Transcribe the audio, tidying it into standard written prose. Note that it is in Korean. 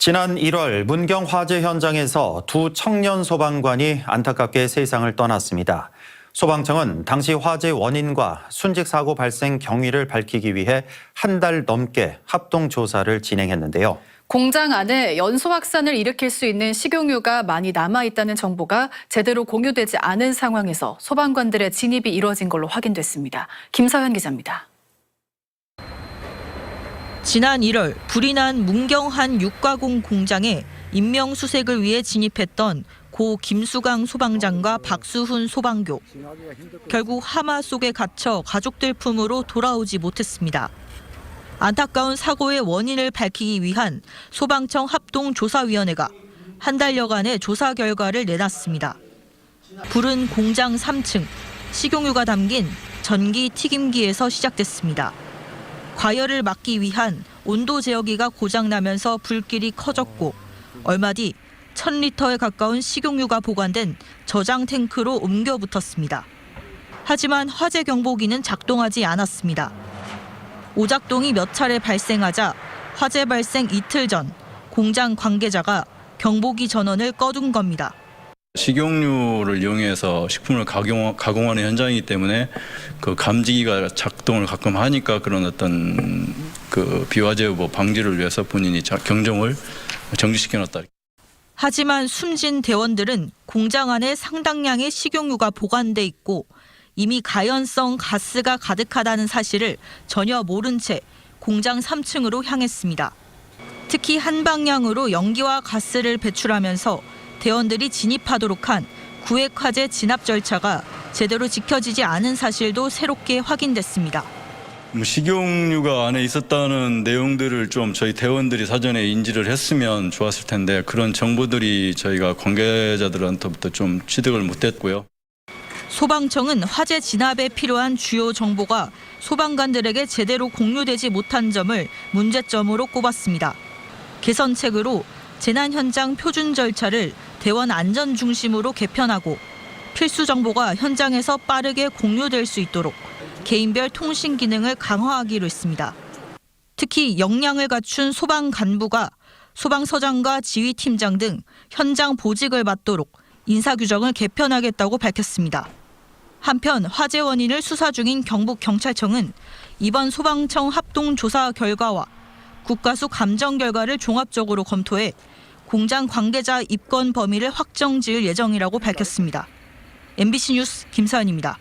지난 1월 문경 화재 현장에서 두 청년 소방관이 안타깝게 세상을 떠났습니다. 소방청은 당시 화재 원인과 순직 사고 발생 경위를 밝히기 위해 한 달 넘게 합동 조사를 진행했는데요. 공장 안에 연소 확산을 일으킬 수 있는 식용유가 많이 남아있다는 정보가 제대로 공유되지 않은 상황에서 소방관들의 진입이 이뤄진 걸로 확인됐습니다. 김서현 기자입니다. 지난 1월 불이 난 문경 한 육가공 공장에 인명수색을 위해 진입했던 고 김수강 소방장과 박수훈 소방교. 결국 하마 속에 갇혀 가족들 품으로 돌아오지 못했습니다. 안타까운 사고의 원인을 밝히기 위한 소방청 합동조사위원회가 한 달여간의 조사 결과를 내놨습니다. 불은 공장 3층, 식용유가 담긴 전기 튀김기에서 시작됐습니다. 과열을 막기 위한 온도 제어기가 고장나면서 불길이 커졌고 얼마 뒤 1000리터에 가까운 식용유가 보관된 저장 탱크로 옮겨 붙었습니다. 하지만 화재 경보기는 작동하지 않았습니다. 오작동이 몇 차례 발생하자 화재 발생 이틀 전 공장 관계자가 경보기 전원을 꺼둔 겁니다. 식용유를 이용해서 식품을 가공하는 현장이기 때문에 그 감지기가 작동을 가끔 하니까 그런 어떤 그 비화재 여부 방지를 위해서 본인이 경종을 정지시켜놨다. 하지만 숨진 대원들은 공장 안에 상당량의 식용유가 보관돼 있고 이미 가연성 가스가 가득하다는 사실을 전혀 모른 채 공장 3층으로 향했습니다. 특히 한 방향으로 연기와 가스를 배출하면서 대원들이 진입하도록 한 구획화재 진압 절차가 제대로 지켜지지 않은 사실도 새롭게 확인됐습니다. 식용유가 안에 있었다는 내용들을 좀 저희 대원들이 사전에 인지를 했으면 좋았을 텐데 그런 정보들이 저희가 관계자들한테부터 좀 취득을 못했고요. 소방청은 화재 진압에 필요한 주요 정보가 소방관들에게 제대로 공유되지 못한 점을 문제점으로 꼽았습니다. 개선책으로 재난 현장 표준 절차를 대원 안전 중심으로 개편하고 필수 정보가 현장에서 빠르게 공유될 수 있도록 개인별 통신 기능을 강화하기로 했습니다. 특히 역량을 갖춘 소방 간부가 소방서장과 지휘팀장 등 현장 보직을 맡도록 인사규정을 개편하겠다고 밝혔습니다. 한편 화재 원인을 수사 중인 경북경찰청은 이번 소방청 합동조사 결과와 국가수 감정 결과를 종합적으로 검토해 공장 관계자 입건 범위를 확정 지을 예정이라고 밝혔습니다. MBC 뉴스 김서연입니다.